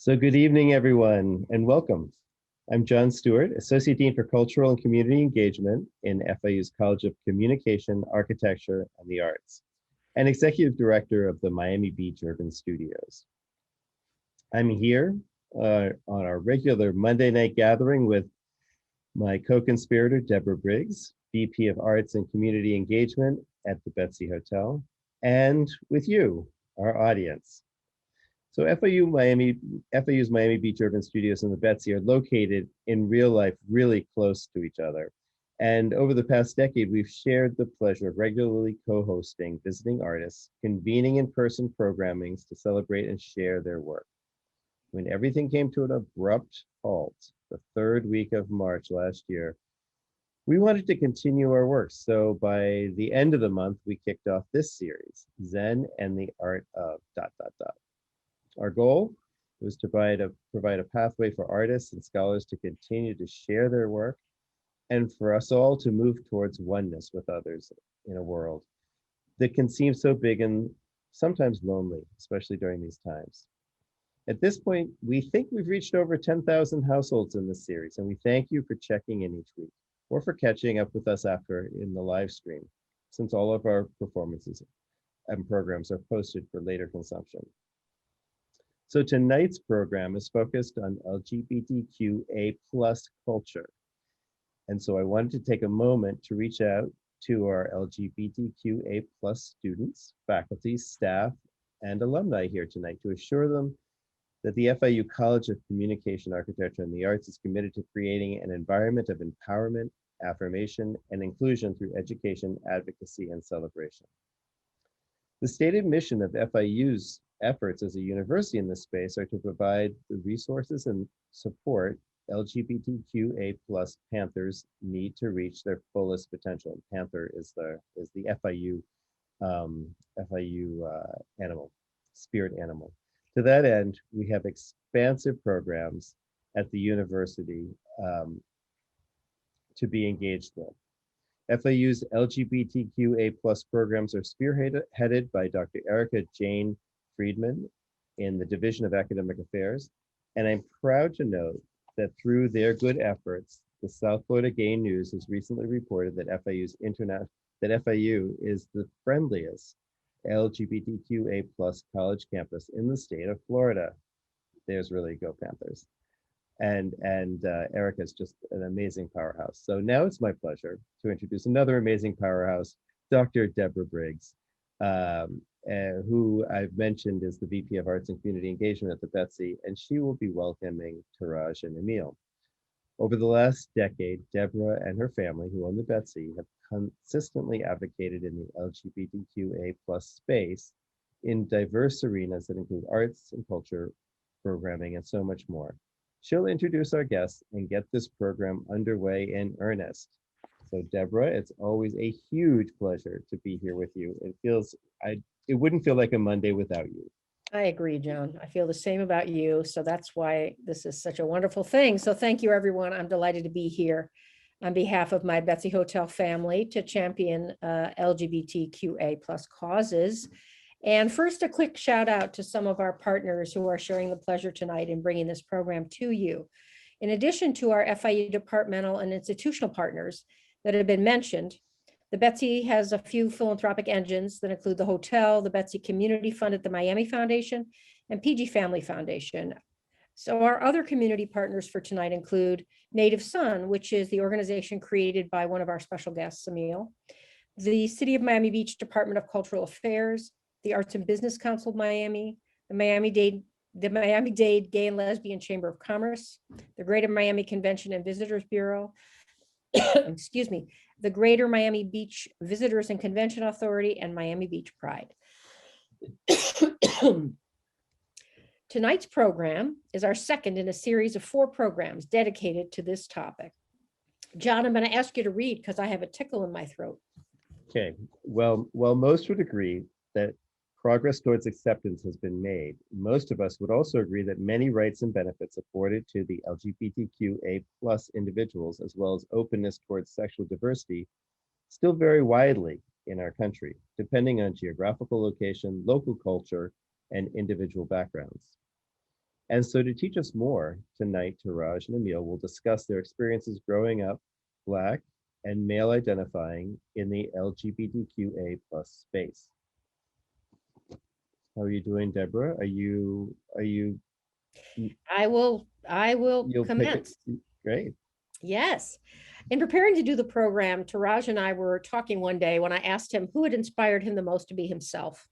So good evening, everyone, and welcome. I'm John Stewart, Associate Dean for Cultural and Community Engagement in FIU's College of Communication, Architecture, and the Arts, and Executive Director of the Miami Beach Urban Studios. I'm here on our regular Monday night gathering with my co-conspirator, Deborah Briggs, VP of Arts and Community Engagement at the Betsy Hotel, and with you, our audience. So FIU's Miami Beach Urban Studios and the Betsy are located in real life really close to each other. And over the past decade, we've shared the pleasure of regularly co-hosting visiting artists, convening in-person programmings to celebrate and share their work. When everything came to an abrupt halt, the third week of March last year, we wanted to continue our work. So by the end of the month, we kicked off this series, Zen and the Art of ... Our goal was to provide a pathway for artists and scholars to continue to share their work and for us all to move towards oneness with others in a world that can seem so big and sometimes lonely, especially during these times. At this point, we think we've reached over 10,000 households in this series, and we thank you for checking in each week or for catching up with us after in the live stream, since all of our performances and programs are posted for later consumption. So tonight's program is focused on LGBTQA+ culture. And so I wanted to take a moment to reach out to our LGBTQA+ students, faculty, staff, and alumni here tonight to assure them that the FIU College of Communication, Architecture, and the Arts is committed to creating an environment of empowerment, affirmation, and inclusion through education, advocacy, and celebration. The stated mission of FIU's efforts as a university in this space are to provide the resources and support LGBTQA+ Panthers need to reach their fullest potential. And Panther is the FIU animal, spirit animal. To that end, we have expansive programs at the university to be engaged with. FIU's LGBTQA+ programs are spearheaded by Dr. Erica Jane Friedman in the Division of Academic Affairs. And I'm proud to note that through their good efforts, the South Florida Gay News has recently reported that FIU is the friendliest LGBTQA+ college campus in the state of Florida. There's really go Panthers. And Erica's just an amazing powerhouse. So now it's my pleasure to introduce another amazing powerhouse, Dr. Deborah Briggs, who I've mentioned is the VP of Arts and Community Engagement at the Betsy, and she will be welcoming Taraj and Emil. Over the last decade, Deborah and her family, who own the Betsy, have consistently advocated in the LGBTQA+ space in diverse arenas that include arts and culture, programming, and so much more. She'll introduce our guests and get this program underway in earnest. So Deborah, it's always a huge pleasure to be here with you. It wouldn't feel like a Monday without you. I agree, John. I feel the same about you. So that's why this is such a wonderful thing. So thank you, everyone. I'm delighted to be here on behalf of my Betsy Hotel family to champion LGBTQA+ causes. And first, a quick shout out to some of our partners who are sharing the pleasure tonight in bringing this program to you. In addition to our FIU departmental and institutional partners that have been mentioned, the Betsy has a few philanthropic engines that include the hotel, the Betsy Community Fund at the Miami Foundation, and PG Family Foundation. So our other community partners for tonight include Native Sun, which is the organization created by one of our special guests, Emil, the City of Miami Beach Department of Cultural Affairs, the Arts and Business Council of Miami, the Miami-Dade Gay and Lesbian Chamber of Commerce, the Greater Miami Convention and Visitors Bureau, excuse me, the Greater Miami Beach Visitors and Convention Authority, and Miami Beach Pride. Tonight's program is our second in a series of 4 programs dedicated to this topic. John, I'm going to ask you to read because I have a tickle in my throat. Okay, well, most would agree that progress towards acceptance has been made. Most of us would also agree that many rights and benefits afforded to the LGBTQA+ individuals, as well as openness towards sexual diversity, still vary widely in our country, depending on geographical location, local culture, and individual backgrounds. And so to teach us more tonight, Taraj and Emil will discuss their experiences growing up Black and male identifying in the LGBTQA plus space. How are you doing, Deborah? I will You'll pick it? commence. Great. Yes. In preparing to do the program, Taraj and I were talking one day when I asked him who had inspired him the most to be himself.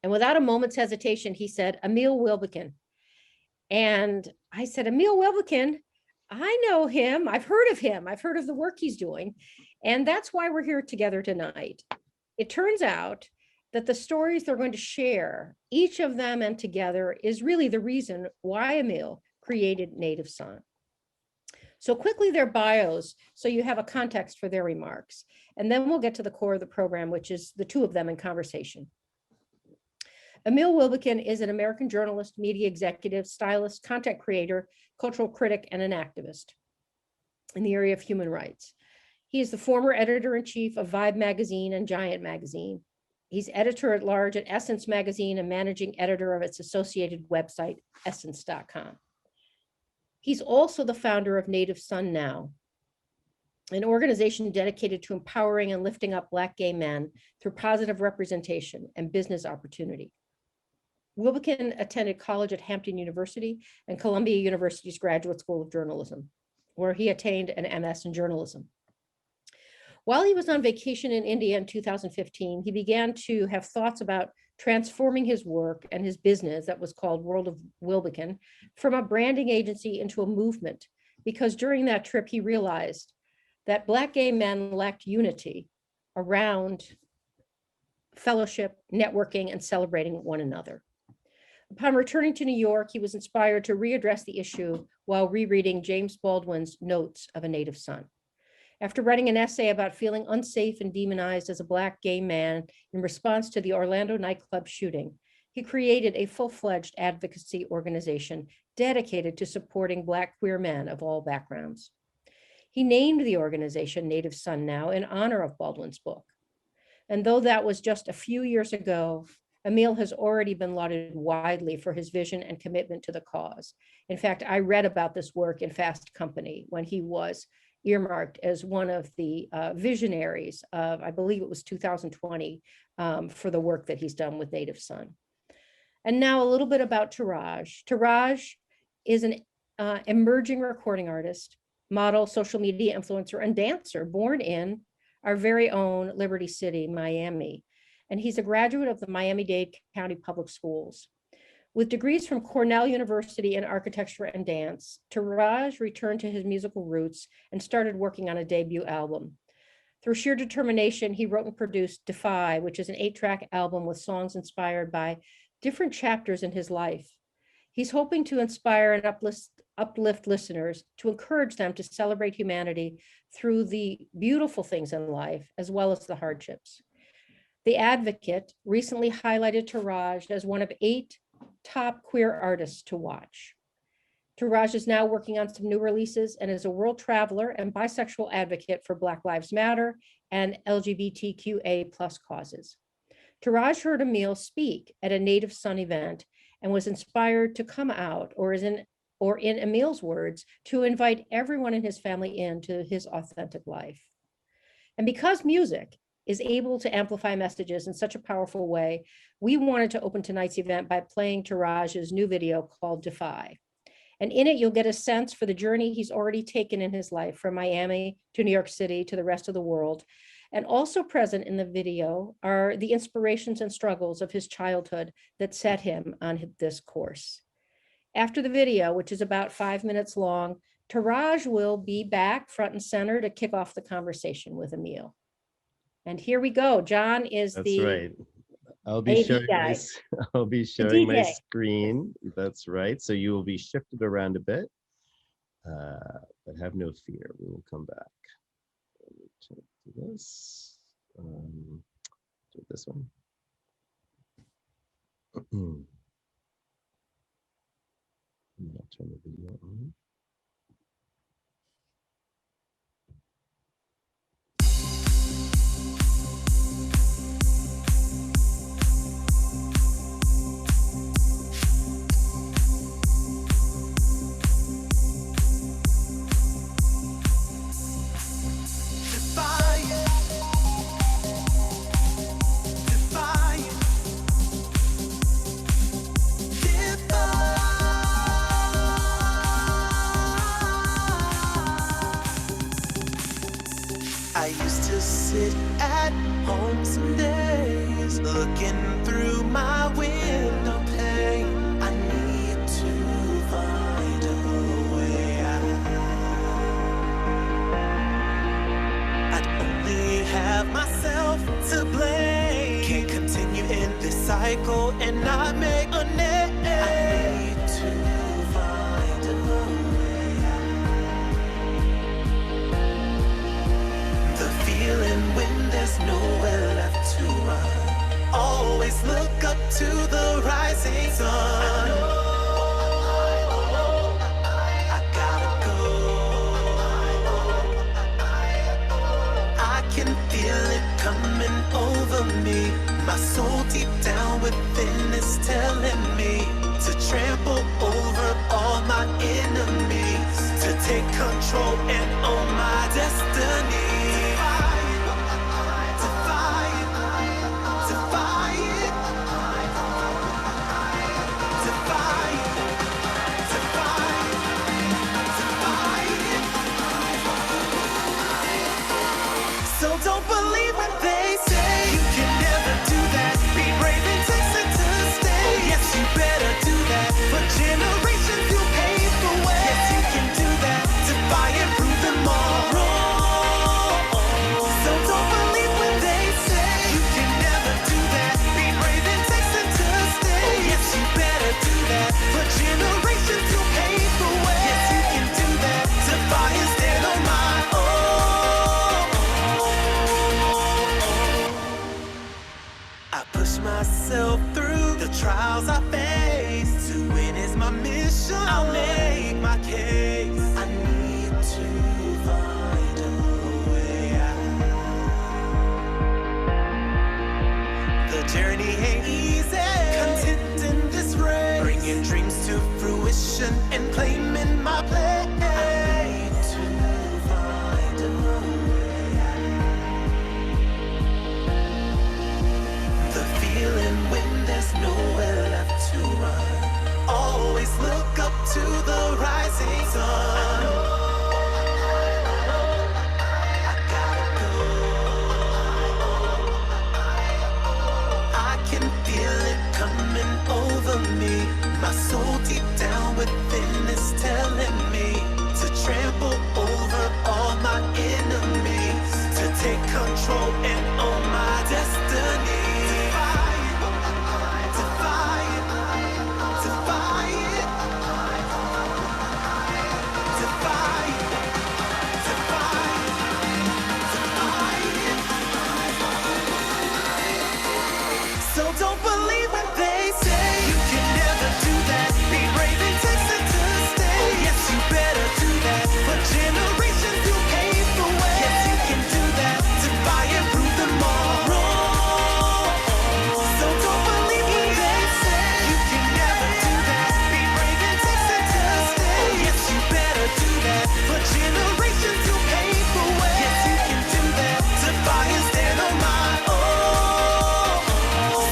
And without a moment's hesitation, he said, Emil Wilbekin. And I said, Emil Wilbekin, I know him. I've heard of him. I've heard of the work he's doing. And that's why we're here together tonight. It turns out that the stories they're going to share, each of them and together, is really the reason why Emil created Native Son. So quickly their bios, so you have a context for their remarks. And then we'll get to the core of the program, which is the two of them in conversation. Emil Wilbekin is an American journalist, media executive, stylist, content creator, cultural critic, and an activist in the area of human rights. He is the former editor-in-chief of Vibe magazine and Giant magazine. He's editor-at-large at Essence magazine and managing editor of its associated website, essence.com. He's also the founder of Native Son Now, an organization dedicated to empowering and lifting up Black gay men through positive representation and business opportunity. Wilbekin attended college at Hampton University and Columbia University's Graduate School of Journalism, where he attained an MS in journalism. While he was on vacation in India in 2015, he began to have thoughts about transforming his work and his business that was called World of Wilbekin from a branding agency into a movement, because during that trip, he realized that Black gay men lacked unity around fellowship, networking, and celebrating one another. Upon returning to New York, he was inspired to readdress the issue while rereading James Baldwin's Notes of a Native Son. After writing an essay about feeling unsafe and demonized as a Black gay man in response to the Orlando nightclub shooting, he created a full-fledged advocacy organization dedicated to supporting Black queer men of all backgrounds. He named the organization Native Son Now in honor of Baldwin's book. And though that was just a few years ago, Emil has already been lauded widely for his vision and commitment to the cause. In fact, I read about this work in Fast Company when he was earmarked as one of the visionaries of, I believe it was 2020, for the work that he's done with Native Son. And now a little bit about Taraj. Taraj is an emerging recording artist, model, social media influencer, and dancer born in our very own Liberty City, Miami. And he's a graduate of the Miami-Dade County Public Schools. With degrees from Cornell University in architecture and dance, Taraj returned to his musical roots and started working on a debut album. Through sheer determination, he wrote and produced Defy, which is an 8-track album with songs inspired by different chapters in his life. He's hoping to inspire and uplift listeners, to encourage them to celebrate humanity through the beautiful things in life, as well as the hardships. The Advocate recently highlighted Taraj as one of 8 top queer artists to watch. Taraj is now working on some new releases and is a world traveler and bisexual advocate for Black Lives Matter and LGBTQA plus causes. Taraj heard Emil speak at a Native Son event and was inspired to come out, or in Emil's words, to invite everyone in his family into his authentic life. And because music is able to amplify messages in such a powerful way, we wanted to open tonight's event by playing Taraj's new video called Defy. And in it, you'll get a sense for the journey he's already taken in his life from Miami to New York City to the rest of the world. And also present in the video are the inspirations and struggles of his childhood that set him on this course. After the video, which is about 5 minutes long, Taraj will be back front and center to kick off the conversation with Emil. And here we go. John is That's right. I'll be AV showing guy. I'll be showing my DJ. screen. That's right. So you will be shifted around a bit, but have no fear. We will come back. Let me check this. Do this one. I'll turn the video on. and I make a name. I need to find a way out. The feeling when there's nowhere left to run. Always look up to the rising sun. I gotta go. I can feel it coming over me. My soul deep down within is telling me to trample over all my enemies, to take control and own my destiny. So don't believe when they say you can never do that. Be brave and take it to stay. Yes, you better do that. For generations you paved the way. Yes, you can do that. Defy and prove them all wrong. So don't believe when they say you can never do that. Be brave and take it to stay. Yes, you better do that. For generations you paved the way. Yes, you can do that. Defy and stand on my own. I push myself through the trials I face. To win is my mission. I'll make my case. I need to find a way out. The journey ain't easy. Content in this race. Bringing dreams to fruition and claiming my place. I need to find a way out. The feeling when there's nowhere left to run. Always look up to the rising sun. I gotta go. I can feel it coming over me. My soul deep down within is telling me to trample over all my enemies, to take control and own my destiny. So don't believe when they say you can never do that. Be brave and take it to stay. Yes, you better do that. For generations you paved the way. Yes, you can do that. Defy and prove them all wrong. So don't believe when they say you can never do that. Be brave and take it to stay. Yes, you better do that. For generations you paved the way. Yes, you can do that. Defy and stand on my own.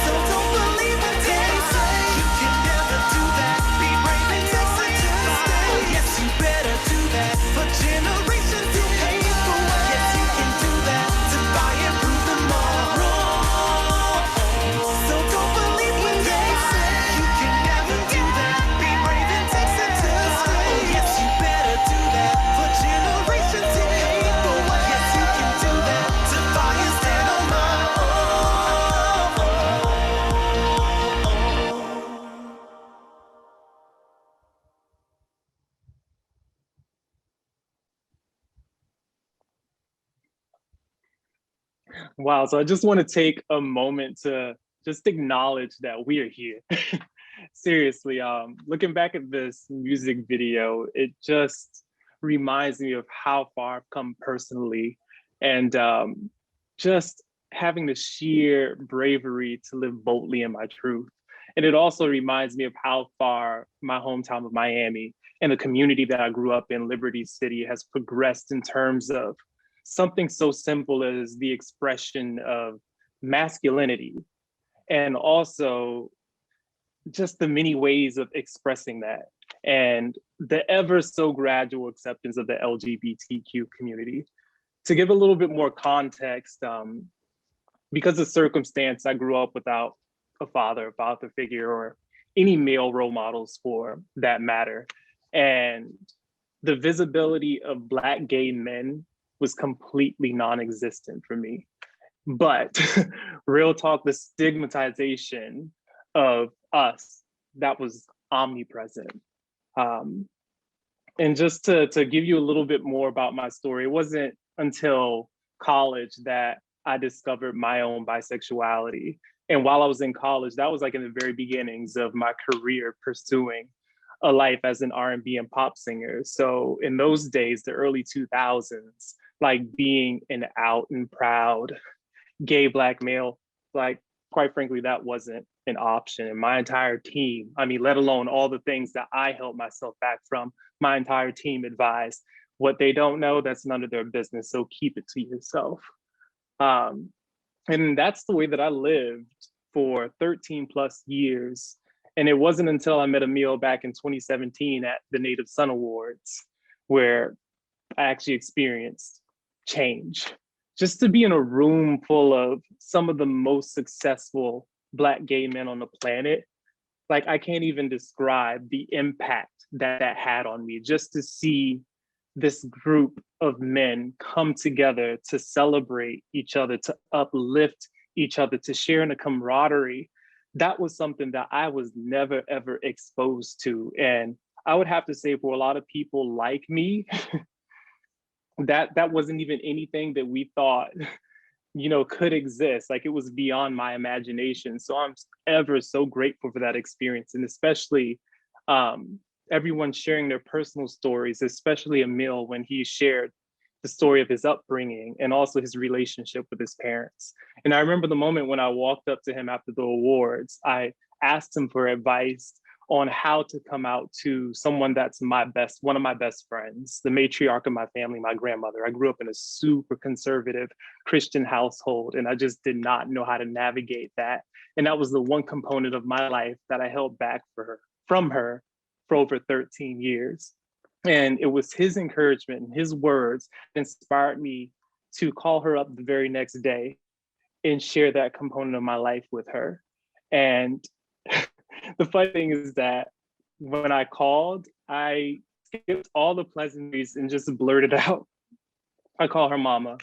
So don't believe when they say you can never do that. Be brave and take it to stay. Yes, you better do that. For generations you paved the way. Yes, you can do that. Defy and prove them all wrong. So don't believe when they say you can never do that. Be brave and take it to stay. Yes, you better do that. For generations you paved the way. Yes, you can do that. Defy and stand on my own. Wow, so I just want to take a moment to just acknowledge that we are here. Seriously, looking back at this music video, it just reminds me of how far I've come personally, and just having the sheer bravery to live boldly in my truth. And it also reminds me of how far my hometown of Miami and the community that I grew up in, Liberty City, has progressed in terms of something so simple as the expression of masculinity, and also just the many ways of expressing that, and the ever so gradual acceptance of the LGBTQ community. To give a little bit more context, because of circumstance, I grew up without a father figure, or any male role models for that matter. And the visibility of Black gay men was completely non-existent for me. But real talk, the stigmatization of us that was omnipresent. And just to give you a little bit more about my story, it wasn't until college that I discovered my own bisexuality. And while I was in college, that was like in the very beginnings of my career pursuing a life as an R&B and pop singer. So in those days, the early 2000s, like being an out and proud gay Black male, like quite frankly, that wasn't an option. And my entire team, I mean, let alone all the things that I held myself back from, my entire team advised, what they don't know, that's none of their business. So keep it to yourself. And that's the way that I lived for 13 plus years. And it wasn't until I met Emil back in 2017 at the Native Son Awards where I actually experienced change. Just to be in a room full of some of the most successful Black gay men on the planet, like I can't even describe the impact that that had on me. Just to see this group of men come together to celebrate each other, to uplift each other, to share in a camaraderie, that was something that I was never, ever exposed to. And I would have to say for a lot of people like me, that wasn't even anything that we thought, you know, could exist. Like it was beyond my imagination. So I'm ever so grateful for that experience. And especially everyone sharing their personal stories, especially Emil when he shared the story of his upbringing and also his relationship with his parents. And I remember the moment when I walked up to him after the awards, I asked him for advice on how to come out to someone that's one of my best friends, the matriarch of my family, my grandmother. I grew up in a super conservative Christian household, and I just did not know how to navigate that. And that was the one component of my life that I held back from her for over 13 years. And it was his encouragement and his words that inspired me to call her up the very next day and share that component of my life with her. And the funny thing is that when I called, I skipped all the pleasantries and just blurted out. I call her Mama.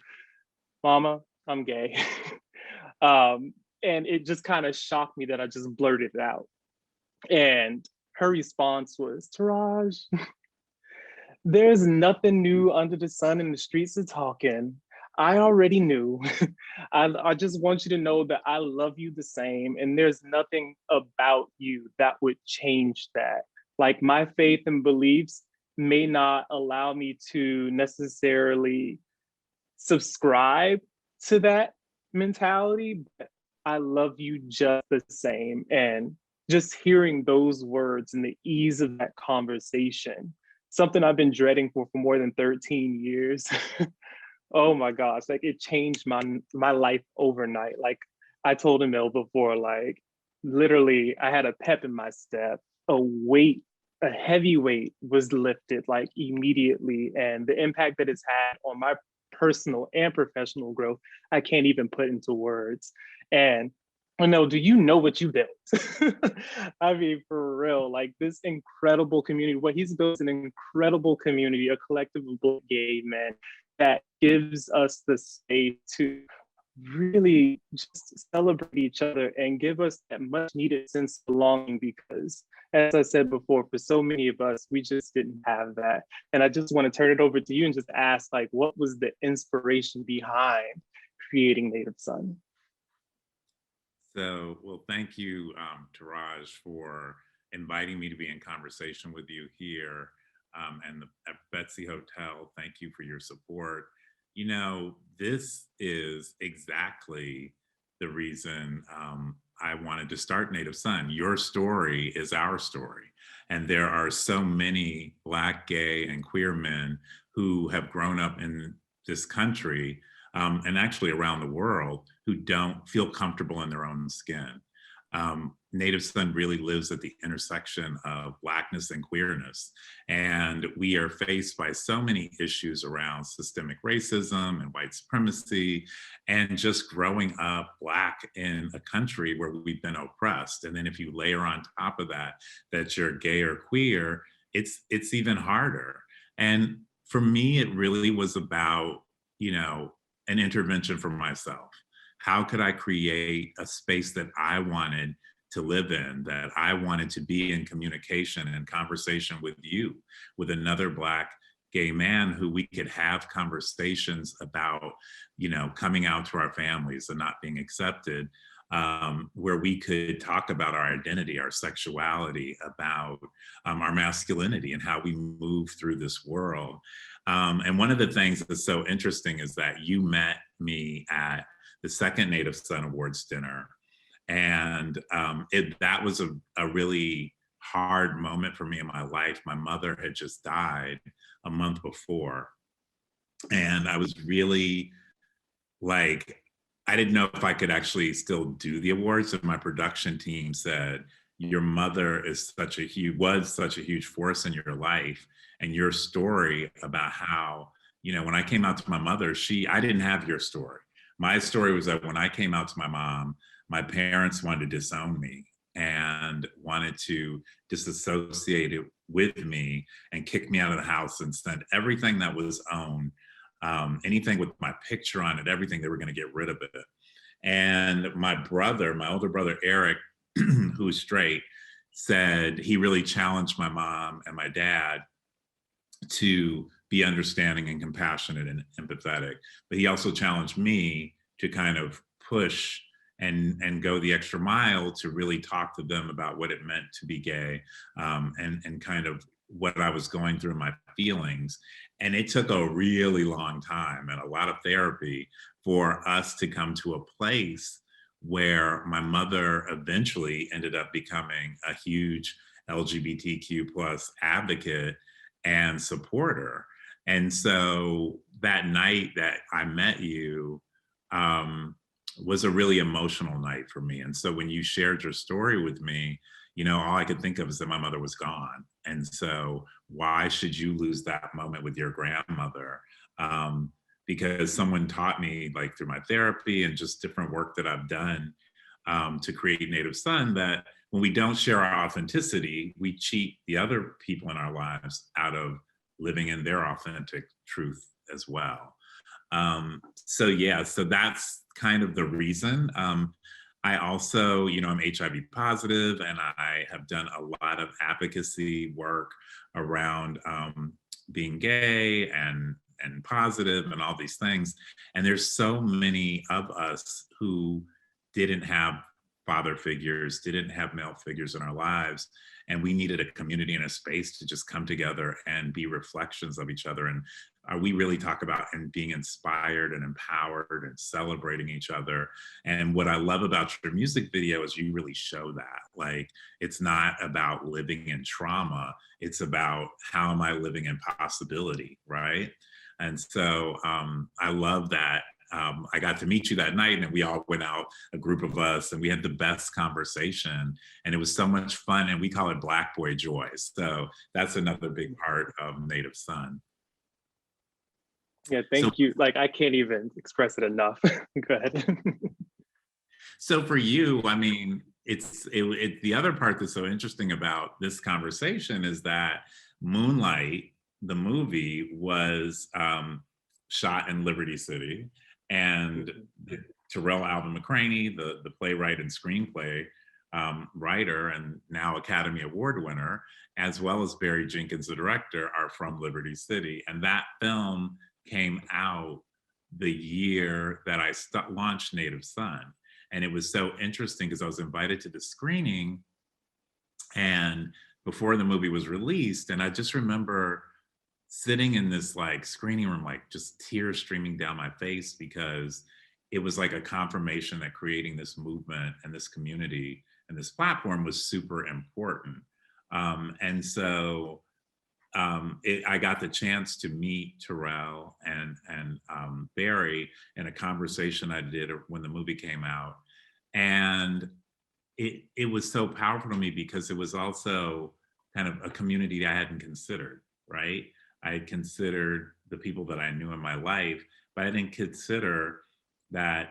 Mama, I'm gay. And it just kind of shocked me that I just blurted it out. And her response was, Taraj, there's nothing new under the sun in the streets of talking. I already knew. I just want you to know that I love you the same, and there's nothing about you that would change that. Like my faith and beliefs may not allow me to necessarily subscribe to that mentality, but I love you just the same. And just hearing those words and the ease of that conversation, something I've been dreading for more than 13 years. Oh my gosh, like it changed my life overnight. Like I told Emil before, like literally I had a pep in my step, a heavy weight was lifted like immediately. And the impact that it's had on my personal and professional growth, I can't even put into words. And Emil, do you know what you built? I mean, for real, like this incredible community, what he's built is an incredible community, a collective of Black gay men that gives us the space to really just celebrate each other and give us that much needed sense of belonging, because as I said before, for so many of us, we just didn't have that. And I just want to turn it over to you and just ask, like, what was the inspiration behind creating Native Son? So, well, thank you, Taraj, for inviting me to be in conversation with you here. And at Betsy Hotel, thank you for your support. You know, this is exactly the reason I wanted to start Native Son. Your story is our story. And there are so many Black, gay, and queer men who have grown up in this country and actually around the world who don't feel comfortable in their own skin. Native Son really lives at the intersection of Blackness and queerness. And we are faced by so many issues around systemic racism and white supremacy, and just growing up Black in a country where we've been oppressed. And then if you layer on top of that, that you're gay or queer, it's even harder. And for me, it really was about, you know, an intervention for myself. How could I create a space that I wanted to live in, that I wanted to be in communication and conversation with you, with another Black gay man who we could have conversations about, you know, coming out to our families and not being accepted, where we could talk about our identity, our sexuality, about our masculinity and how we move through this world. And one of the things that's so interesting is that you met me at the second Native Son Awards dinner. And that was a really hard moment for me in my life. My mother had just died a month before. And I was really like, I didn't know if I could actually still do the awards. And my production team said, your mother is was such a huge force in your life, and your story about how, you know, when I came out to my mother, I didn't have your story. My story was that when I came out to my mom, my parents wanted to disown me and wanted to disassociate it with me and kick me out of the house and send everything that was owned, anything with my picture on it, everything, they were going to get rid of it. And my older brother, Eric, who's straight, said he really challenged my mom and my dad to be understanding and compassionate and empathetic. But he also challenged me to kind of push and go the extra mile to really talk to them about what it meant to be gay, and kind of what I was going through, my feelings. And it took a really long time and a lot of therapy for us to come to a place where my mother eventually ended up becoming a huge LGBTQ plus advocate and supporter. And so that night that I met you was a really emotional night for me. And so when you shared your story with me, you know, all I could think of is that my mother was gone. And so why should you lose that moment with your grandmother? Because someone taught me, like through my therapy and just different work that I've done to create Native Son, that when we don't share our authenticity, we cheat the other people in our lives out of living in their authentic truth as well. So yeah, so that's kind of the reason. I also, you know, I'm HIV positive, and I have done a lot of advocacy work around being gay and positive and all these things. And there's so many of us who didn't have father figures, didn't have male figures in our lives. And we needed a community and a space to just come together and be reflections of each other. And we really talk about and being inspired and empowered and celebrating each other. And what I love about your music video is you really show that. Like, it's not about living in trauma, it's about how am I living in possibility, right? And so I love that. I got to meet you that night, and we all went out, a group of us, and we had the best conversation, and it was so much fun. And we call it Black Boy Joy. So that's another big part of Native Son. Yeah, thank you. Like, I can't even express it enough. Go ahead. So for you, I mean, the other part that's so interesting about this conversation is that Moonlight, the movie, was shot in Liberty City, and Terrell Alvin McCraney, the playwright and screenplay writer and now Academy Award winner, as well as Barry Jenkins, the director, are from Liberty City. And that film came out the year that I launched Native Son. And it was so interesting because I was invited to the screening and before the movie was released. And I just remember sitting in this like screening room, like just tears streaming down my face, because it was like a confirmation that creating this movement and this community and this platform was super important. And so I got the chance to meet Terrell and Barry in a conversation I did when the movie came out. And it was so powerful to me because it was also kind of a community I hadn't considered, right? I had considered the people that I knew in my life, but I didn't consider that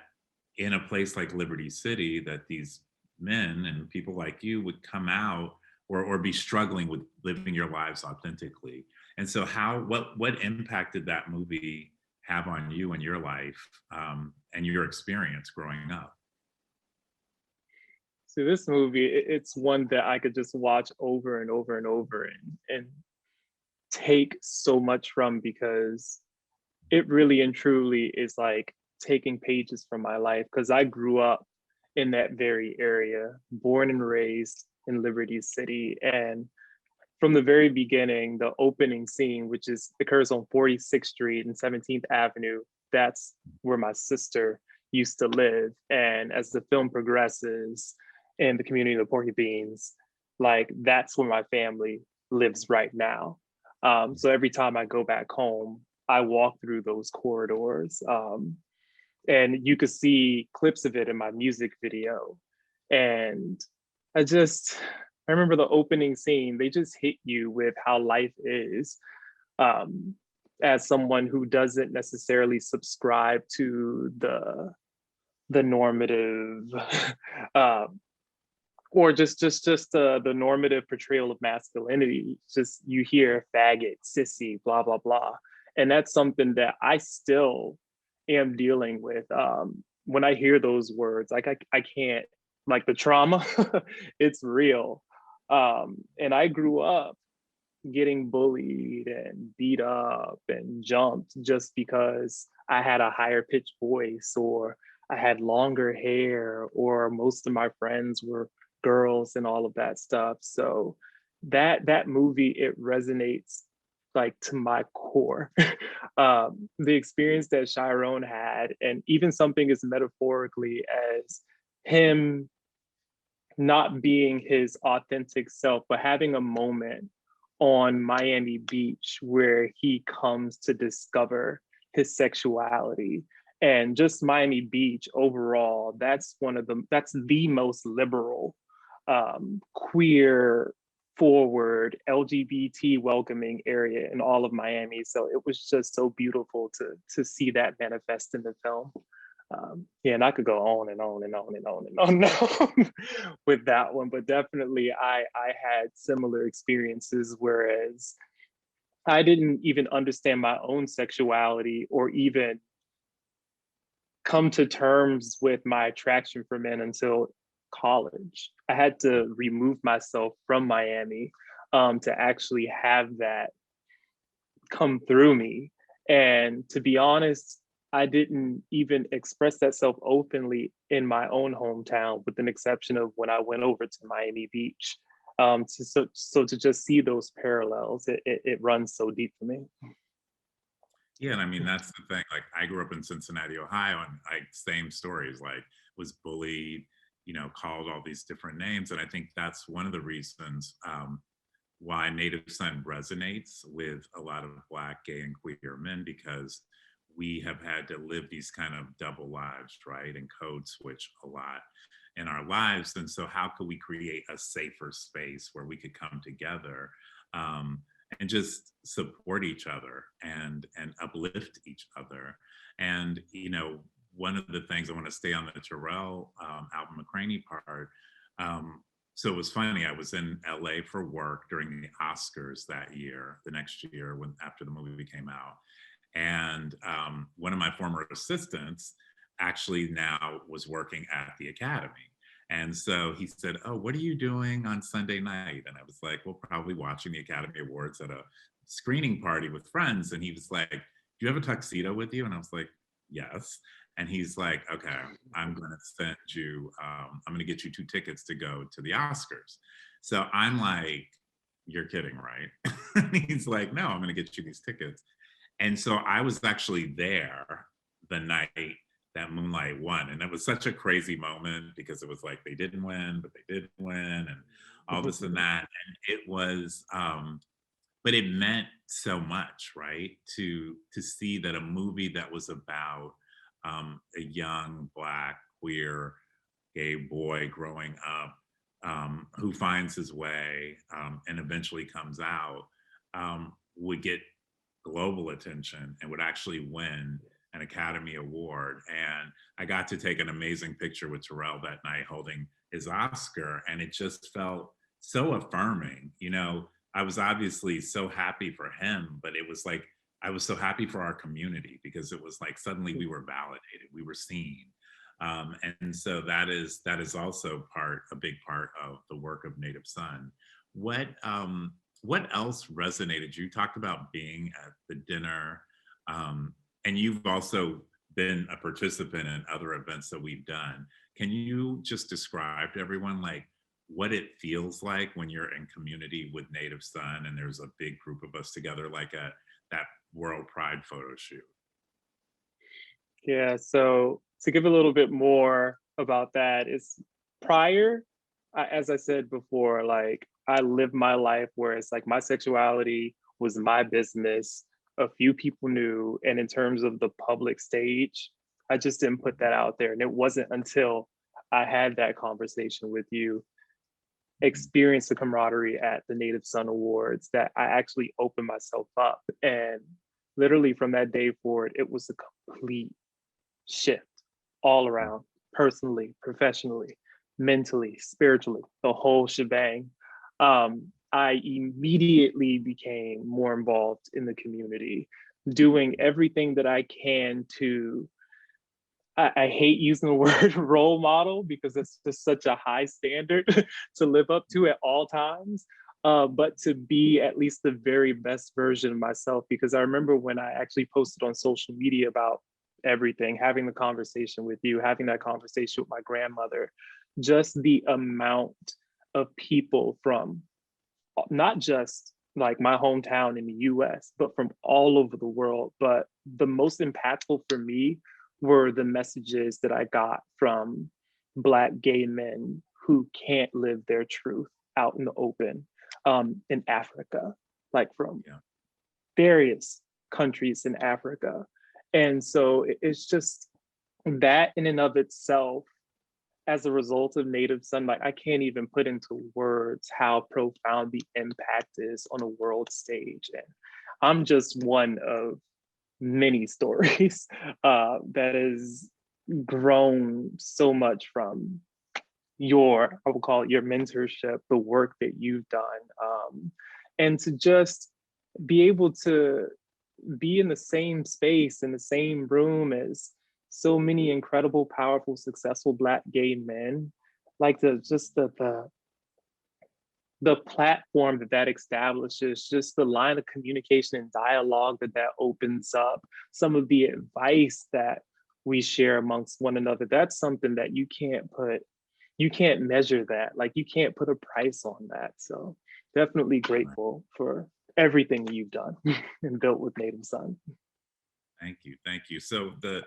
in a place like Liberty City, that these men and people like you would come out or be struggling with living your lives authentically. And so what impact did that movie have on you and your life and your experience growing up? So this movie, it's one that I could just watch over and over and over and take so much from, because it really and truly is like taking pages from my life, because I grew up in that very area, born and raised in Liberty City. And from the very beginning, the opening scene, which occurs on 46th Street and 17th Avenue, that's where my sister used to live. And as the film progresses in the community of the Porky Beans, like that's where my family lives right now. So every time I go back home, I walk through those corridors. And you could see clips of it in my music video. And I remember the opening scene, they just hit you with how life is. Um, as someone who doesn't necessarily subscribe to the normative or just the normative portrayal of masculinity. Just you hear faggot, sissy, blah blah blah, and that's something that I still am dealing with. When I hear those words, like I can't, like the trauma, it's real. And I grew up getting bullied and beat up and jumped just because I had a higher pitched voice, or I had longer hair, or most of my friends were girls and all of that stuff. So that movie, it resonates like to my core. The experience that Chiron had, and even something as metaphorically as him not being his authentic self, but having a moment on Miami Beach where he comes to discover his sexuality. And just Miami Beach overall, that's the most liberal, queer forward, LGBT welcoming area in all of Miami. So it was just so beautiful to see that manifest in the film. Yeah, and I could go on and on and on and on and on, and on with that one, but definitely I had similar experiences, whereas I didn't even understand my own sexuality or even come to terms with my attraction for men until college. I had to remove myself from Miami to actually have that come through me. And to be honest, I didn't even express that self openly in my own hometown, with an exception of when I went over to Miami Beach. So to just see those parallels, it runs so deep for me. Yeah, and I mean that's the thing. Like I grew up in Cincinnati, Ohio, and like same stories. Like was bullied, called all these different names, and I think that's one of the reasons why Native Son resonates with a lot of Black, gay, and queer men, because we have had to live these kind of double lives, right, and code switch a lot in our lives. And so, how could we create a safer space where we could come together? And just support each other and uplift each other. And one of the things I want to stay on the Terrell Alvin McCraney part. So it was funny. I was in LA for work during the Oscars that year, the next year after the movie came out, and one of my former assistants actually now was working at the Academy. And so he said, "Oh, what are you doing on Sunday night?" And I was like, "Well, probably watching the Academy Awards at a screening party with friends." And he was like, "Do you have a tuxedo with you?" And I was like, "Yes." And he's like, "Okay, I'm going to send you, I'm going to get you 2 tickets to go to the Oscars." So I'm like, "You're kidding, right?" And he's like, "No, I'm going to get you these tickets." And so I was actually there the night that Moonlight won. And it was such a crazy moment, because it was like they didn't win, but they did win, and all this and that. And it was, but it meant so much, right? To see that a movie that was about a young Black, queer, gay boy growing up, who finds his way and eventually comes out, would get global attention and would actually win an Academy Award. And I got to take an amazing picture with Terrell that night holding his Oscar. And it just felt so affirming. I was obviously so happy for him, but it was like, I was so happy for our community, because it was like suddenly we were validated, we were seen. And so that is also a big part of the work of Native Son. What else resonated? You talked about being at the dinner, and you've also been a participant in other events that we've done. Can you just describe to everyone like what it feels like when you're in community with Native Son and there's a big group of us together, like at that World Pride photo shoot? Yeah, so to give a little bit more about that, is prior, as I said before, like I lived my life where it's like my sexuality was my business. A few people knew, and in terms of the public stage, I just didn't put that out there. And it wasn't until I had that conversation with you, experienced the camaraderie at the Native Son Awards, that I actually opened myself up. And literally from that day forward, it was a complete shift all around, personally, professionally, mentally, spiritually, the whole shebang. I immediately became more involved in the community, doing everything that I can to, I hate using the word role model because it's just such a high standard to live up to at all times. But to be at least the very best version of myself, because I remember when I actually posted on social media about everything, having the conversation with you, having that conversation with my grandmother, just the amount of people from not just like my hometown in the US, but from all over the world. But the most impactful for me were the messages that I got from Black gay men who can't live their truth out in the open, in Africa, like from Yeah. various countries in Africa. And so it's just that in and of itself, as a result of Native Son, like I can't even put into words how profound the impact is on a world stage. And I'm just one of many stories that has grown so much from your, I would call it your mentorship, the work that you've done. And to just be able to be in the same space, in the same room as so many incredible, powerful, successful Black gay men, like the platform that that establishes, just the line of communication and dialogue that that opens up, some of the advice that we share amongst one another, that's something that you can't measure that. Like you can't put a price on that. So definitely grateful for everything you've done and built with Native Son. Thank you. So the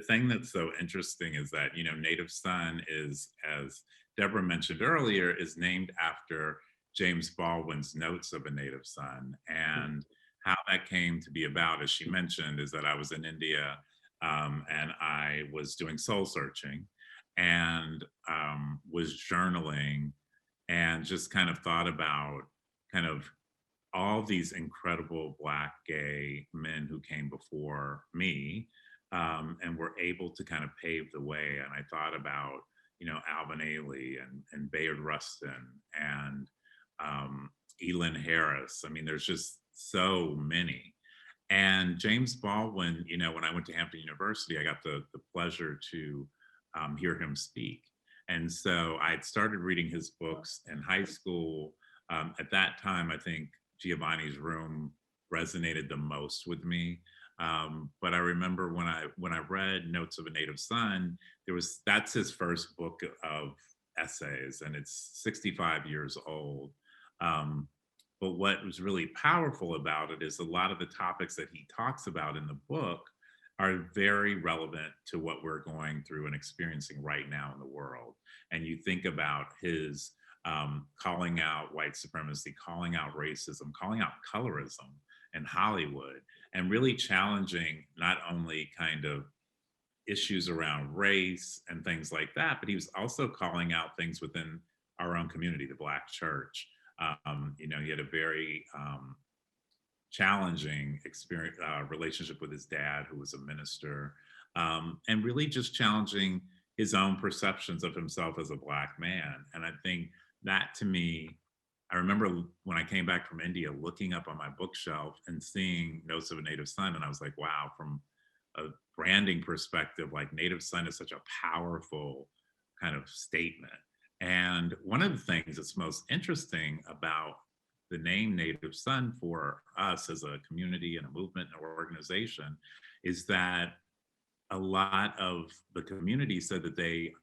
thing that's so interesting is that Native Son is, as Deborah mentioned earlier, is named after James Baldwin's Notes of a Native Son, and how that came to be about, as she mentioned, is that I was in India, and I was doing soul searching, and was journaling, and just kind of thought about kind of all these incredible Black gay men who came before me, and were able to kind of pave the way. And I thought about, Alvin Ailey and Bayard Rustin and Elin Harris. I mean, there's just so many. And James Baldwin, when I went to Hampton University, I got the pleasure to hear him speak. And so I'd started reading his books in high school. At that time, I think Giovanni's Room resonated the most with me. But I remember when I read Notes of a Native Son, that's his first book of essays, and it's 65 years old. But what was really powerful about it is a lot of the topics that he talks about in the book are very relevant to what we're going through and experiencing right now in the world. And you think about his calling out white supremacy, calling out racism, calling out colorism in Hollywood, and really challenging not only kind of issues around race and things like that, but he was also calling out things within our own community, the Black church. He had a very challenging experience, relationship with his dad, who was a minister, and really just challenging his own perceptions of himself as a Black man. And I think that, to me, I remember when I came back from India, looking up on my bookshelf and seeing Notes of a Native Son, and I was like, wow, from a branding perspective, like Native Son is such a powerful kind of statement. And one of the things that's most interesting about the name Native Son for us as a community and a movement and an organization is that a lot of the community said that they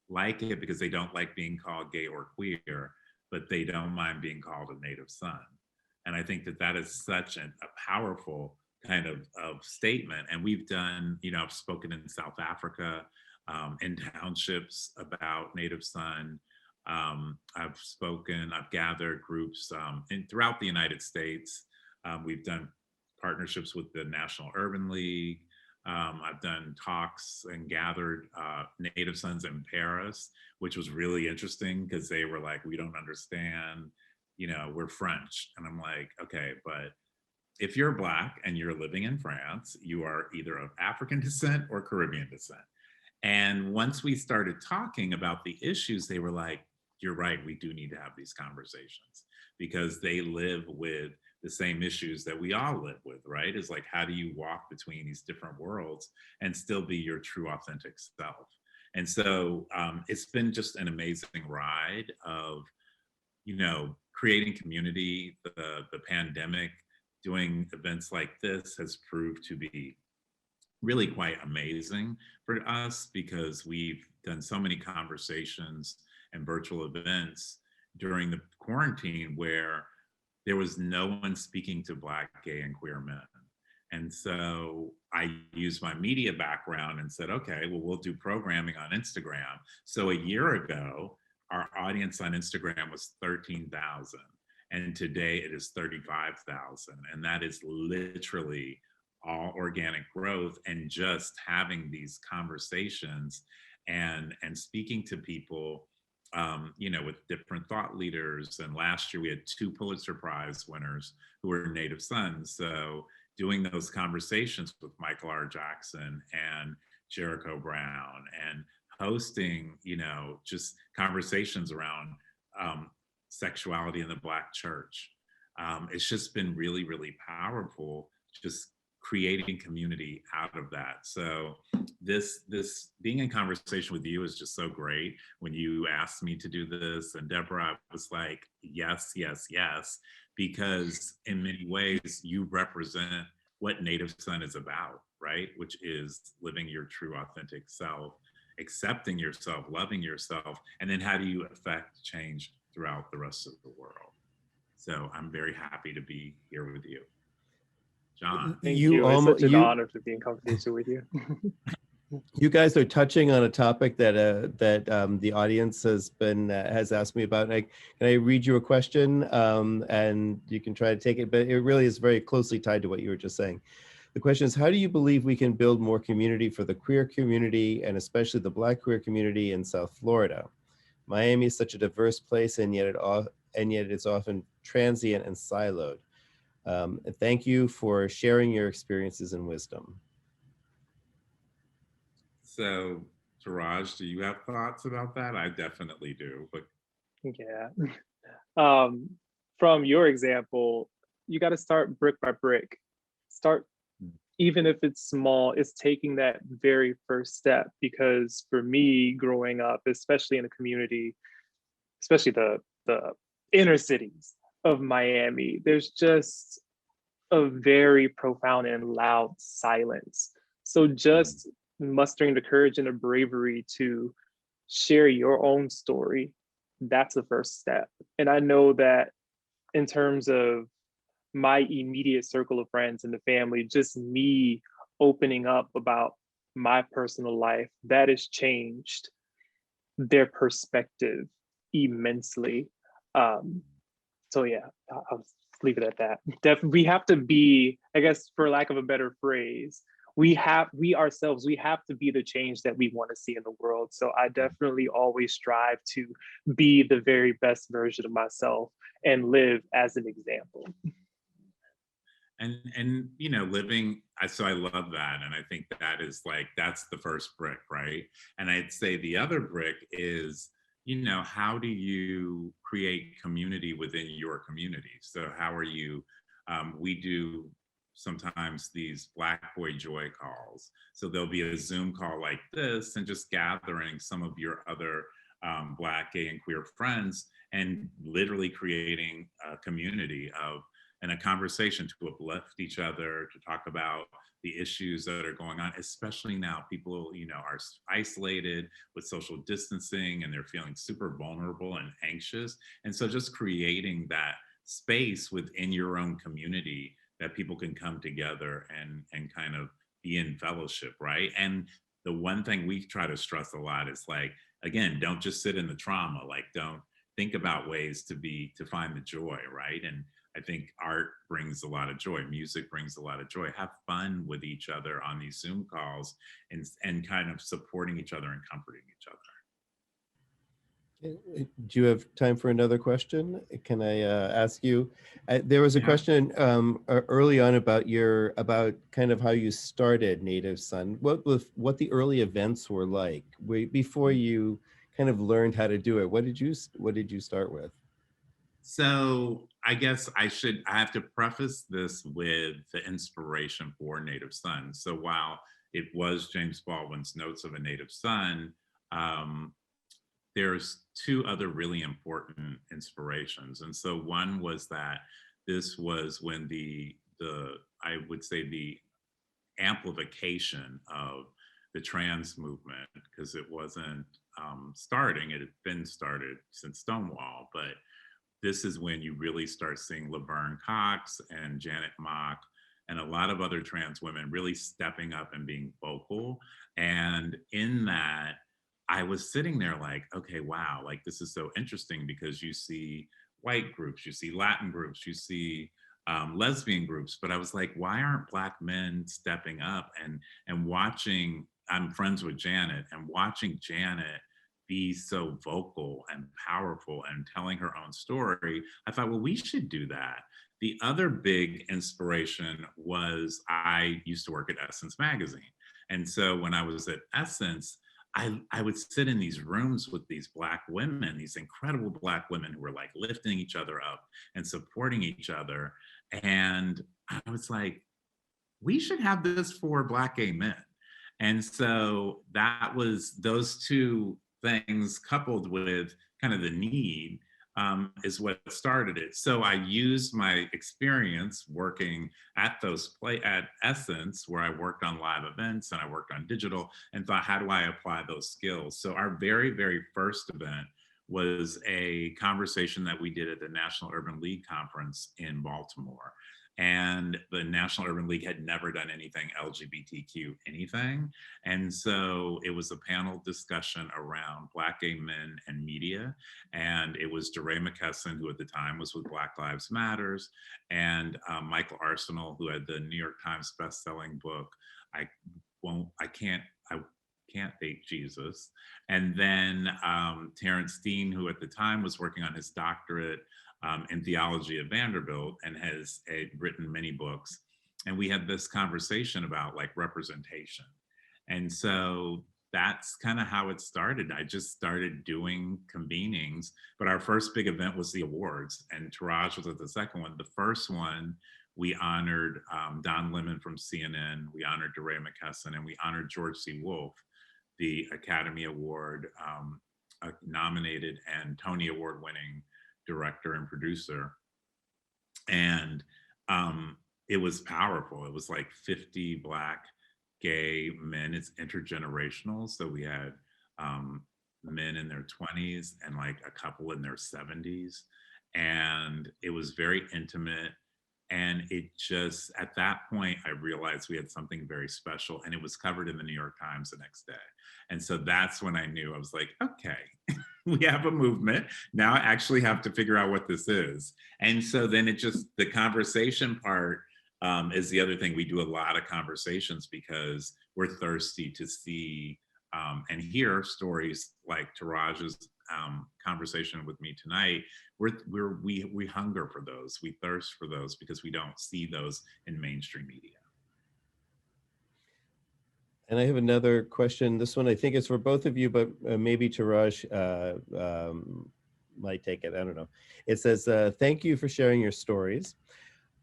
like it because they don't like being called gay or queer, but they don't mind being called a Native Son. And I think that that is such a powerful kind of statement. And we've done, you know, I've spoken in South Africa, in townships about Native Son. I've gathered groups throughout the United States. We've done partnerships with the National Urban League. I've done talks and gathered Native Sons in Paris, which was really interesting because they were like, we don't understand, you know, we're French. And I'm like, okay, but if you're Black and you're living in France, you are either of African descent or Caribbean descent. And once we started talking about the issues, they were like, you're right, we do need to have these conversations because they live with the same issues that we all live with, right? Is like, how do you walk between these different worlds and still be your true authentic self? And so it's been just an amazing ride of, you know, creating community. The pandemic, doing events like this has proved to be really quite amazing for us because we've done so many conversations and virtual events during the quarantine where there was no one speaking to Black, gay, and queer men. And so I used my media background and said, okay, well, we'll do programming on Instagram. So a year ago, our audience on Instagram was 13,000. And today it is 35,000. And that is literally all organic growth and just having these conversations and speaking to people, you know, with different thought leaders. And last year we had 2 Pulitzer Prize winners who were Native Sons. So doing those conversations with Michael R. Jackson and Jericho Brown and hosting, you know, just conversations around sexuality in the Black church. It's just been really, really powerful, just creating community out of that. So this being in conversation with you is just so great. When you asked me to do this, and Deborah, I was like, yes, yes, yes, because in many ways you represent what Native Son is about, right? Which is living your true authentic self, accepting yourself, loving yourself, and then how do you affect change throughout the rest of the world? So I'm very happy to be here with you. John. Thank you. It's such an honor to be in conversation with you. You guys are touching on a topic that the audience has asked me about. Can I read you a question, and you can try to take it, but it really is very closely tied to what you were just saying. The question is, how do you believe we can build more community for the queer community and especially the Black queer community in South Florida? Miami is such a diverse place, and yet it's often transient and siloed. Thank you for sharing your experiences and wisdom. So, Taraj, do you have thoughts about that? I definitely do, but Yeah. From your example, you got to start brick by brick. Start, even if it's small, it's taking that very first step. Because for me, growing up, especially in the community, especially the inner cities of Miami, there's just a very profound and loud silence. So just mustering the courage and the bravery to share your own story, that's the first step. And I know that in terms of my immediate circle of friends and the family, just me opening up about my personal life, that has changed their perspective immensely. So yeah, I'll leave it at that. We have to be, I guess, for lack of a better phrase, we ourselves, we have to be the change that we want to see in the world. So I definitely always strive to be the very best version of myself and live as an example. And you know, so I love that. And I think that is like, that's the first brick, right? And I'd say the other brick is, you know, how do you create community within your community? So how are you, we do sometimes these Black Boy Joy calls. So there'll be a Zoom call like this and just gathering some of your other Black, gay, and queer friends and literally creating a community of and a conversation to uplift each other, to talk about the issues that are going on, especially now. People, are isolated with social distancing and they're feeling super vulnerable and anxious. And so just creating that space within your own community that people can come together and kind of be in fellowship, right? And the one thing we try to stress a lot is like, again, don't just sit in the trauma, like don't think about ways to find the joy, right? And I think art brings a lot of joy. Music brings a lot of joy. Have fun with each other on these Zoom calls and kind of supporting each other and comforting each other. Do you have time for another question? Can I ask you? There was a question early on about kind of how you started Native Son. What the early events were like before you kind of learned how to do it. What did you start with? So I guess I have to preface this with the inspiration for Native Son. So while it was James Baldwin's Notes of a Native Son, there's two other really important inspirations. And so one was that this was when I would say the amplification of the trans movement, because it wasn't starting, it had been started since Stonewall, but this is when you really start seeing Laverne Cox and Janet Mock and a lot of other trans women really stepping up and being vocal. And in that, I was sitting there like, okay, wow, like this is so interesting because you see white groups, you see Latin groups, you see lesbian groups, but I was like, why aren't Black men stepping up and watching? I'm friends with Janet, and watching Janet be so vocal and powerful and telling her own story, I thought, well, we should do that. The other big inspiration was I used to work at Essence Magazine. And so when I was at Essence, I would sit in these rooms with these Black women, these incredible Black women who were like lifting each other up and supporting each other. And I was like, we should have this for Black gay men. And so that was those two things coupled with kind of the need is what started it. So I used my experience working at at Essence, where I worked on live events and I worked on digital, and thought, how do I apply those skills? So our very, very first event was a conversation that we did at the National Urban League Conference in Baltimore. And the National Urban League had never done anything LGBTQ anything. And so it was a panel discussion around Black gay men and media. And it was DeRay McKesson, who at the time was with Black Lives Matters, and Michael Arsenal, who had the New York Times bestselling book, I Can't Date Jesus. And then Terrence Dean, who at the time was working on his doctorate in theology at Vanderbilt and has written many books. And we had this conversation about like representation. And so that's kind of how it started. I just started doing convenings, but our first big event was the awards, and Taraj was at the second one. The first one, we honored Don Lemon from CNN, we honored DeRay McKesson, and we honored George C. Wolfe, the Academy Award nominated and Tony Award winning director and producer. And it was powerful. It was like 50 Black gay men. It's intergenerational. So we had men in their 20s and like a couple in their 70s. And it was very intimate. And it just, at that point, I realized we had something very special, and it was covered in the New York Times the next day. And so that's when I knew. I was like, okay, we have a movement. Now I actually have to figure out what this is. And so then the conversation part is the other thing. We do a lot of conversations because we're thirsty to see and hear stories like Taraj's conversation with me tonight. We hunger for those. We thirst for those because we don't see those in mainstream media. And I have another question. This one I think is for both of you, but maybe Taraj might take it. I don't know. It says, thank you for sharing your stories.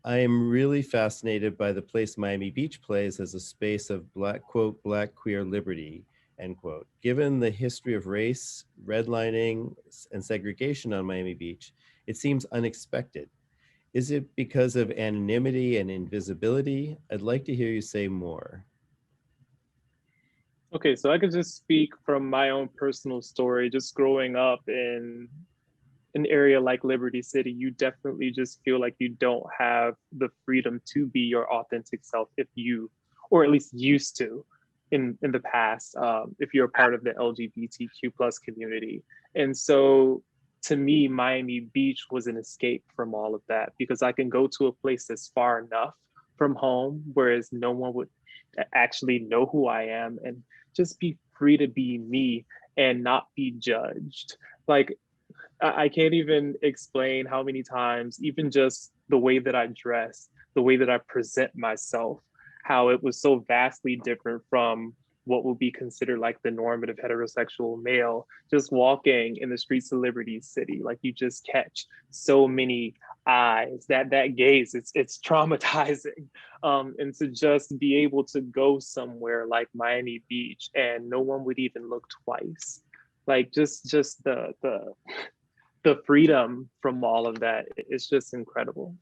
I am really fascinated by the place Miami Beach plays as a space of black, quote, black queer liberty, end quote. Given the history of race, redlining, and segregation on Miami Beach, it seems unexpected. Is it because of anonymity and invisibility? I'd like to hear you say more. Okay, so I could just speak from my own personal story. Just growing up in an area like Liberty City, you definitely just feel like you don't have the freedom to be your authentic self if you, or at least used to, in the past, if you're a part of the LGBTQ plus community. And so, to me, Miami Beach was an escape from all of that because I can go to a place that's far enough from home, whereas no one would actually know who I am and just be free to be me and not be judged. Like I can't even explain how many times, even just the way that I dress, the way that I present myself, how it was so vastly different from what would be considered like the normative heterosexual male, just walking in the streets of Liberty City. Like you just catch so many eyes, that gaze, it's traumatizing. And to just be able to go somewhere like Miami Beach and no one would even look twice. Like just the freedom from all of that is just incredible.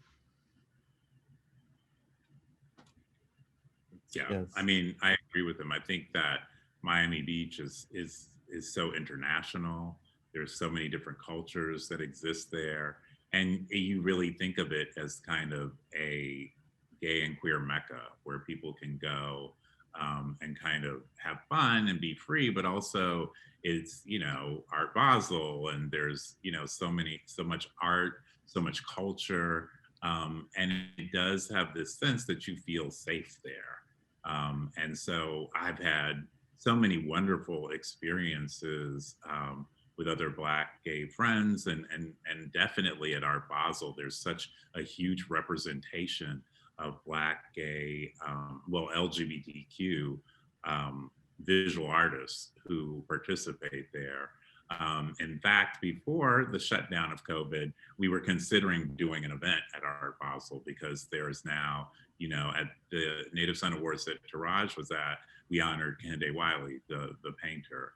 Yeah, Yes. I mean, I agree with him. I think that Miami Beach is so international. There's so many different cultures that exist there, and you really think of it as kind of a gay and queer mecca where people can go and kind of have fun and be free, but also it's Art Basel, and there's so much art, so much culture, and it does have this sense that you feel safe there. And so I've had so many wonderful experiences with other Black gay friends, and definitely at Art Basel, there's such a huge representation of Black, gay, LGBTQ visual artists who participate there. In fact, before the shutdown of COVID, we were considering doing an event at Art Basel because there's now, at the Native Son Awards that Taraj was at, we honored Kehinde Wiley, the painter.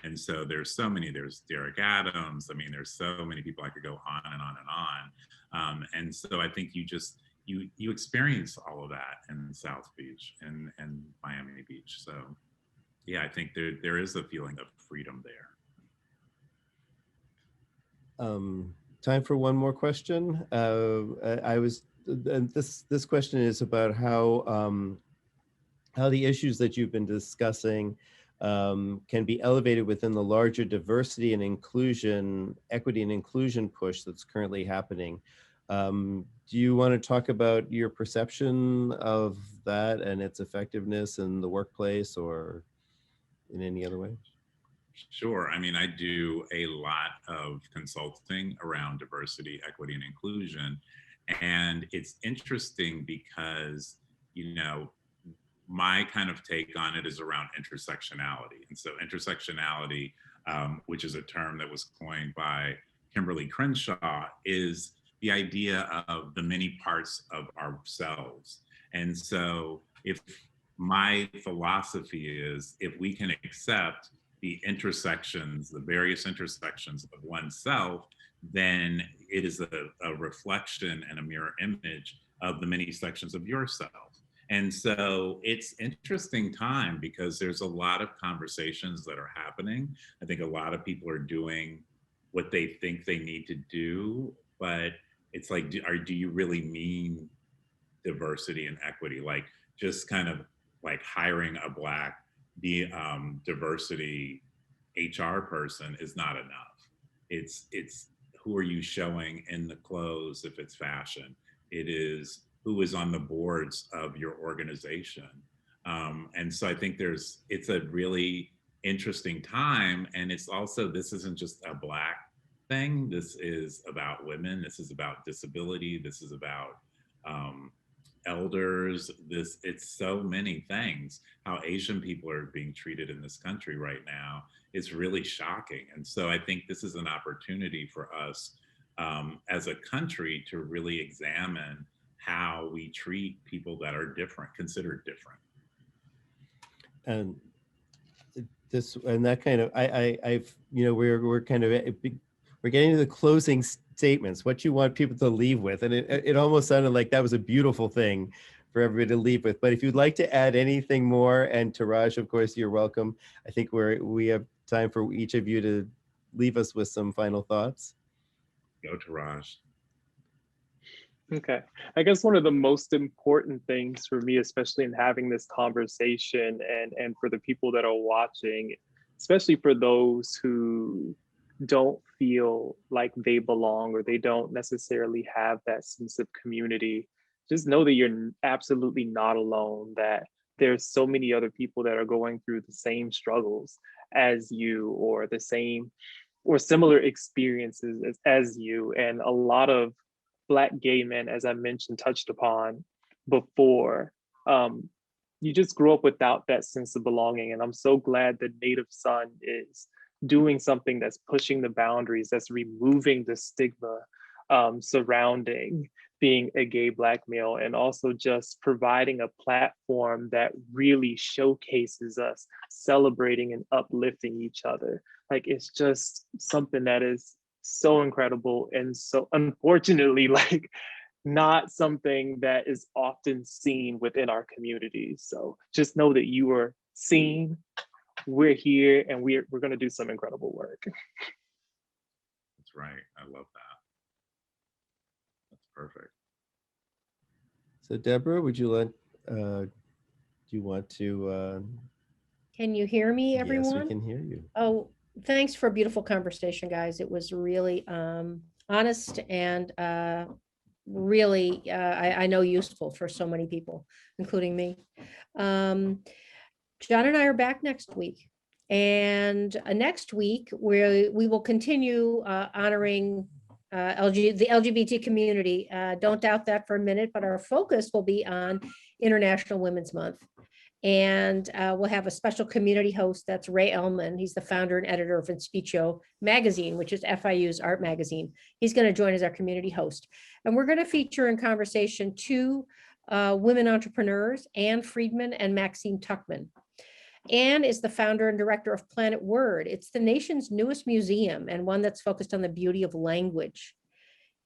And so there's Derek Adams. I mean, there's so many people. I could go on and on and on. And so I think you experience all of that in South Beach and Miami Beach. So yeah, I think there is a feeling of freedom there. Time for one more question. This question is about how the issues that you've been discussing can be elevated within the larger diversity and inclusion, equity and inclusion push that's currently happening. Do you want to talk about your perception of that and its effectiveness in the workplace or in any other way? Sure. I mean, I do a lot of consulting around diversity, equity, and inclusion. And it's interesting because, my kind of take on it is around intersectionality. And so intersectionality, which is a term that was coined by Kimberly Crenshaw, is the idea of the many parts of ourselves. And so if my philosophy is if we can accept the intersections, the various intersections of oneself, then it is a reflection and a mirror image of the many sections of yourself. And so it's interesting time because there's a lot of conversations that are happening. I think a lot of people are doing what they think they need to do, but it's like, do you really mean diversity and equity? Like just kind of like hiring a Black diversity HR person is not enough. It's who are you showing in the clothes if it's fashion? It is who is on the boards of your organization. And so I think it's a really interesting time. And it's also, this isn't just a Black thing. This is about women. This is about disability. This is about elders. It's so many things. How Asian people are being treated in this country right now is really shocking. And so I think this is an opportunity for us as a country to really examine how we treat people that are different, considered different. And this and that kind of I've we're kind of we're getting to the closing statements, what you want people to leave with, and it almost sounded like that was a beautiful thing for everybody to leave with. But if you'd like to add anything more, and Taraj, of course, you're welcome. I think we have time for each of you to leave us with some final thoughts. Go Taraj. Okay. I guess one of the most important things for me, especially in having this conversation and for the people that are watching, especially for those who don't feel like they belong or they don't necessarily have that sense of community, just know that you're absolutely not alone, that there's so many other people that are going through the same struggles as you, or the same or similar experiences as you. And a lot of Black gay men, as I mentioned, touched upon before, you just grow up without that sense of belonging. And I'm so glad that Native Son is doing something that's pushing the boundaries, that's removing the stigma surrounding being a gay Black male, and also just providing a platform that really showcases us celebrating and uplifting each other. Like, it's just something that is so incredible, and so unfortunately, like, not something that is often seen within our communities. So just know that you are seen, we're here, and we're going to do some incredible work. That's right. I love that. That's perfect. So Deborah, would you do you want to Can you hear me, yes, everyone? we can hear you. Oh, thanks for a beautiful conversation, guys. It was really honest and really, I know, useful for so many people, including me. John and I are back next week. And next week, we will continue honoring the LGBT community. Don't doubt that for a minute, but our focus will be on International Women's Month. And we'll have a special community host. That's Ray Elman. He's the founder and editor of Inspicio magazine, which is FIU's art magazine. He's going to join as our community host. And we're going to feature in conversation two women entrepreneurs, Anne Friedman and Maxine Tuckman. Anne is the founder and director of Planet Word. It's the nation's newest museum, and one that's focused on the beauty of language.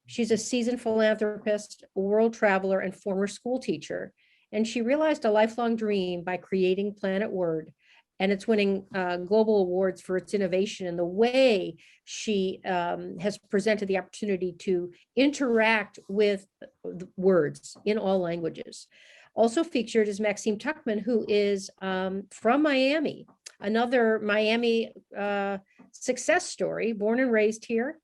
She's a seasoned philanthropist, world traveler, and former school teacher. And she realized a lifelong dream by creating Planet Word. And it's winning global awards for its innovation and the way she has presented the opportunity to interact with words in all languages. Also featured is Maxine Tuckman, who is from Miami, another Miami success story, born and raised here.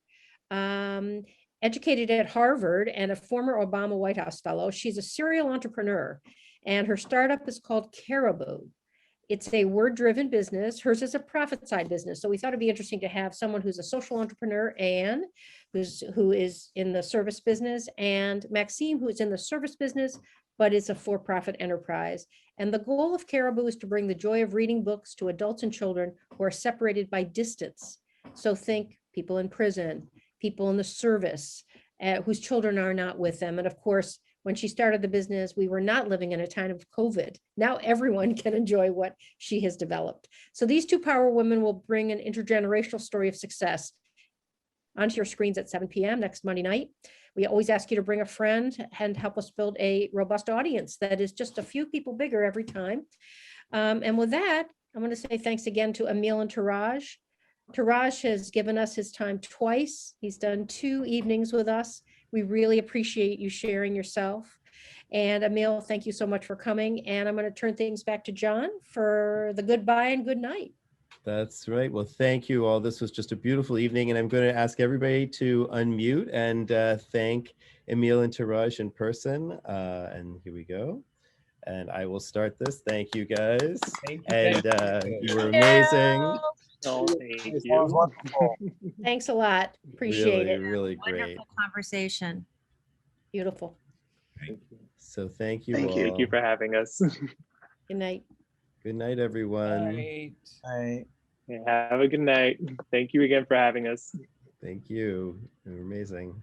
Educated at Harvard and a former Obama White House fellow. She's a serial entrepreneur, and her startup is called Caribou. It's a word-driven business. Hers is a profit side business. So we thought it'd be interesting to have someone who's a social entrepreneur, Anne, who is in the service business, and Maxime, who is in the service business, but it's a for-profit enterprise. And the goal of Caribou is to bring the joy of reading books to adults and children who are separated by distance. So think people in prison, people in the service whose children are not with them. And of course, when she started the business, we were not living in a time of COVID. Now everyone can enjoy what she has developed. So these two power women will bring an intergenerational story of success onto your screens at 7 p.m. next Monday night. We always ask you to bring a friend and help us build a robust audience that is just a few people bigger every time. And with that, I'm going to say thanks again to Emil and Taraj. Taraj has given us his time twice. He's done 2 evenings with us. We really appreciate you sharing yourself. And Emil, thank you so much for coming. And I'm going to turn things back to John for the goodbye and good night. That's right. Well, thank you all. This was just a beautiful evening, and I'm going to ask everybody to unmute and thank Emil and Taraj in person. And here we go. And I will start this. Thank you, guys. Thank you. And you were amazing. Oh, thank That was you. wonderful. Thanks a lot. Appreciate Really, it. really great. Wonderful conversation. Beautiful. So thank you Thank all. you. Thank you for having us. Good night. Good night, everyone. Right. Right. Have a good night. Thank you again for having us. Thank you. You're amazing.